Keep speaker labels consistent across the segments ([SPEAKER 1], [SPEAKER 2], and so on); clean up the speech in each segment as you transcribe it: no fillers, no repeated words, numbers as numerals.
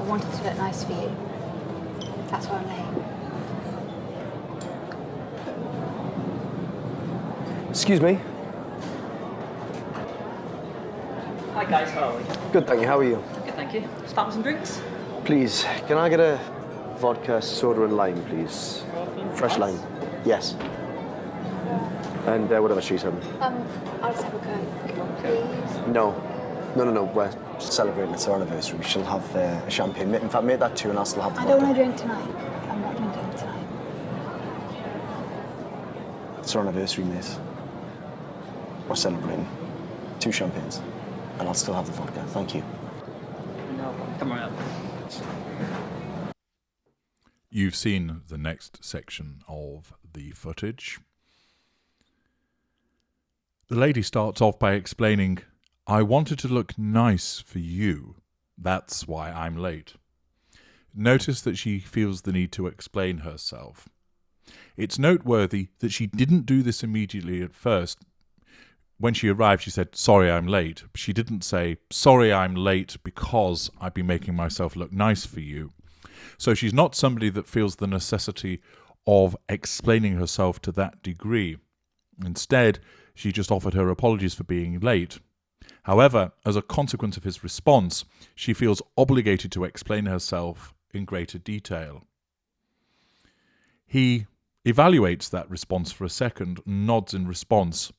[SPEAKER 1] wanted to look nice for you. That's why I'm late.
[SPEAKER 2] Excuse me.
[SPEAKER 3] Hi guys, how are we?
[SPEAKER 2] Good, thank you. How are you?
[SPEAKER 3] Good, thank you. Start with some drinks?
[SPEAKER 2] Please, can I get a vodka, soda and lime, please? Fresh lime. Yes. And whatever she's having.
[SPEAKER 1] I'll just have a Coke, please.
[SPEAKER 2] No. We're celebrating it's our anniversary. She'll have a champagne. In fact, make that too and I'll still have the
[SPEAKER 1] I
[SPEAKER 2] vodka.
[SPEAKER 1] don't want to drink tonight. I'm not drinking tonight.
[SPEAKER 2] It's our anniversary, mate. We're celebrating. 2 champagnes. And I'll still have the vodka. Thank you.
[SPEAKER 3] No, come on up.
[SPEAKER 4] You've seen the next section of the footage. The lady starts off by explaining, I wanted to look nice for you. That's why I'm late. Notice that she feels the need to explain herself. It's noteworthy that she didn't do this immediately at first. When she arrived, she said, sorry, I'm late. She didn't say, sorry, I'm late because I've been making myself look nice for you. So she's not somebody that feels the necessity of explaining herself to that degree. Instead, she just offered her apologies for being late. However, as a consequence of his response, she feels obligated to explain herself in greater detail. He evaluates that response for a second, nods in response.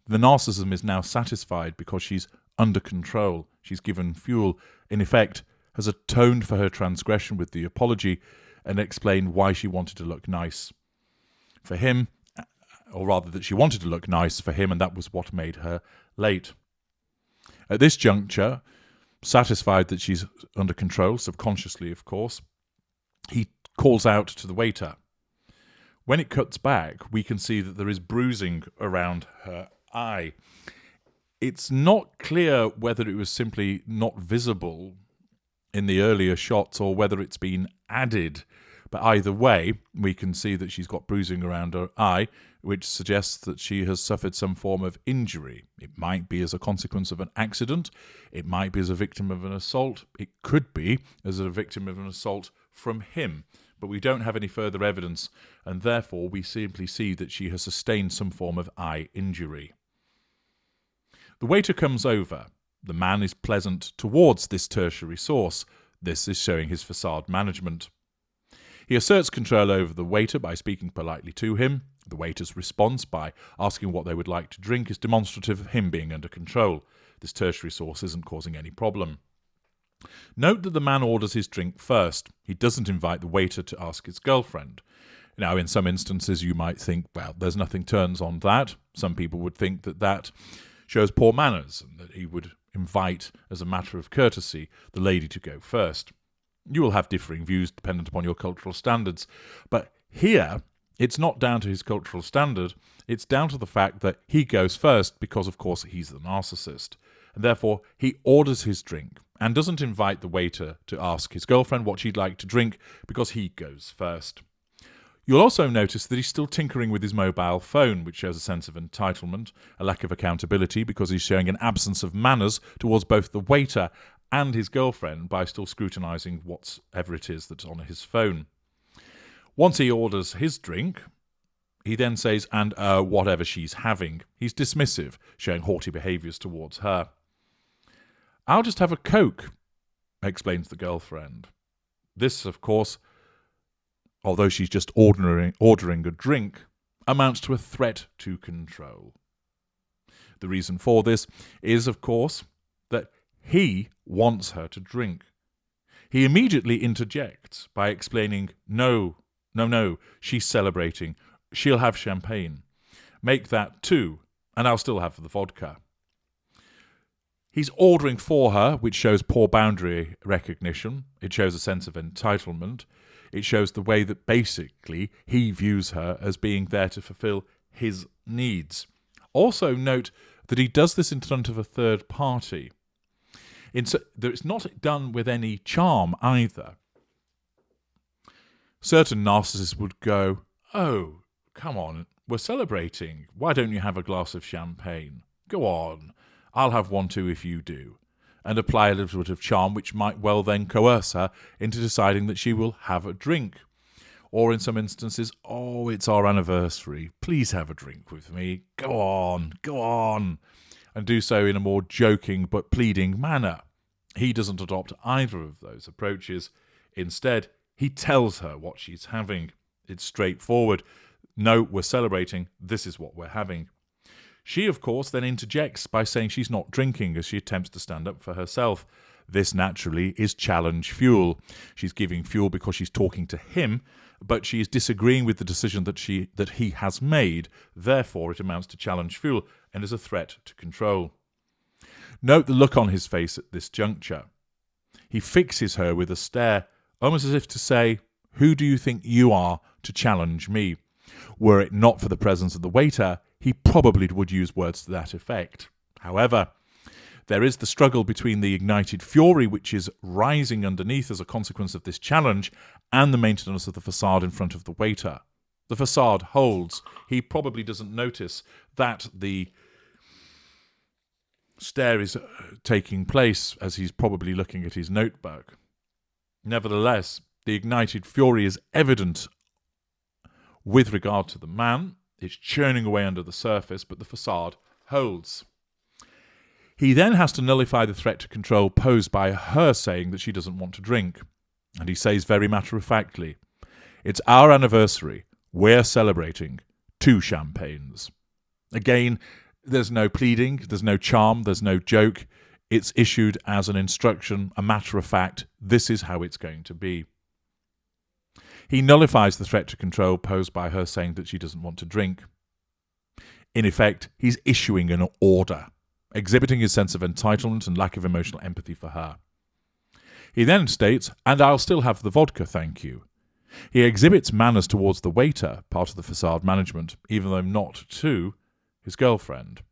[SPEAKER 4] The narcissism is now satisfied because she's under control. She's given fuel, in effect, has atoned for her transgression with the apology and explained why she wanted to look nice for him, or rather that she wanted to look nice for him, and that was what made her late. At this juncture, satisfied that she's under control, subconsciously of course, he calls out to the waiter. When it cuts back, we can see that there is bruising around her eye. It's not clear whether it was simply not visible in the earlier shots or whether it's been added, but either way, we can see that she's got bruising around her eye, which suggests that she has suffered some form of injury. It might be as a consequence of an accident, it might be as a victim of an assault, it could be as a victim of an assault from him, but we don't have any further evidence, and therefore we simply see that she has sustained some form of eye injury. The waiter comes over. The man is pleasant towards this tertiary source. This is showing his facade management. He asserts control over the waiter by speaking politely to him. The waiter's response by asking what they would like to drink is demonstrative of him being under control. This tertiary source isn't causing any problem. Note that the man orders his drink first. He doesn't invite the waiter to ask his girlfriend. Now, in some instances, you might think, well, there's nothing turns on that. Some people would think that that shows poor manners and that he would invite, as a matter of courtesy, the lady to go first. You will have differing views dependent upon your cultural standards. But here, it's not down to his cultural standard. It's down to the fact that he goes first because, of course, he's the narcissist. And therefore, he orders his drink and doesn't invite the waiter to ask his girlfriend what she'd like to drink because he goes first. You'll also notice that he's still tinkering with his mobile phone, which shows a sense of entitlement, a lack of accountability because he's showing an absence of manners towards both the waiter and his girlfriend by still scrutinising whatever it is that's on his phone. Once he orders his drink, he then says, and whatever she's having. He's dismissive, showing haughty behaviours towards her. I'll just have a Coke, explains the girlfriend. This, of course, although she's just ordering a drink, amounts to a threat to control. The reason for this is, of course, that he wants her to drink. He immediately interjects by explaining, no, she's celebrating. She'll have champagne. Make that 2, and I'll still have the vodka. He's ordering for her, which shows poor boundary recognition. It shows a sense of entitlement. It shows the way that basically he views her as being there to fulfill his needs. Also note that he does this in front of a third party. It's not done with any charm either. Certain narcissists would go, oh, come on, we're celebrating. Why don't you have a glass of champagne? Go on, I'll have one too if you do. and apply a little bit of charm, which might well then coerce her into deciding that she will have a drink. Or in some instances, oh, it's our anniversary, please have a drink with me, go on, and do so in a more joking but pleading manner. He doesn't adopt either of those approaches. Instead, he tells her what she's having. It's straightforward. No, we're celebrating, this is what we're having. She, of course, then interjects by saying she's not drinking as she attempts to stand up for herself. This, naturally, is challenge fuel. She's giving fuel because she's talking to him, but she is disagreeing with the decision that he has made. Therefore, it amounts to challenge fuel and is a threat to control. Note the look on his face at this juncture. He fixes her with a stare, almost as if to say, "Who do you think you are to challenge me?" Were it not for the presence of the waiter, he probably would use words to that effect. However, there is the struggle between the ignited fury which is rising underneath as a consequence of this challenge and the maintenance of the facade in front of the waiter. The facade holds. He probably doesn't notice that the stare is taking place as he's probably looking at his notebook. Nevertheless, the ignited fury is evident with regard to the man. It's churning away under the surface, but the facade holds. He then has to nullify the threat to control posed by her saying that she doesn't want to drink. And he says very matter-of-factly, "It's our anniversary. We're celebrating 2 champagnes." Again, there's no pleading, there's no charm, there's no joke. It's issued as an instruction, a matter of fact. This is how it's going to be. He nullifies the threat to control posed by her saying that she doesn't want to drink. In effect, he's issuing an order, exhibiting his sense of entitlement and lack of emotional empathy for her. He then states, "And I'll still have the vodka, thank you." He exhibits manners towards the waiter, part of the facade management, even though not to his girlfriend.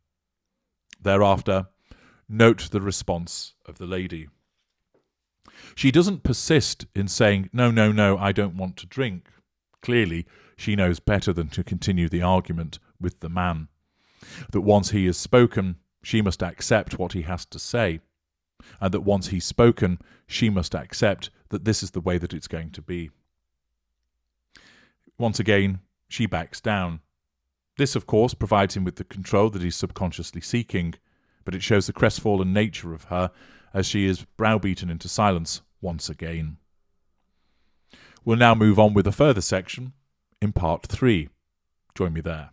[SPEAKER 4] Thereafter, note the response of the lady. She doesn't persist in saying, no, I don't want to drink. Clearly, she knows better than to continue the argument with the man. That once he has spoken, she must accept what he has to say. And that once he's spoken, she must accept that this is the way that it's going to be. Once again, she backs down. This, of course, provides him with the control that he's subconsciously seeking, but it shows the crestfallen nature of her as she is browbeaten into silence once again. We'll now move on with a further section in part 3. Join me there.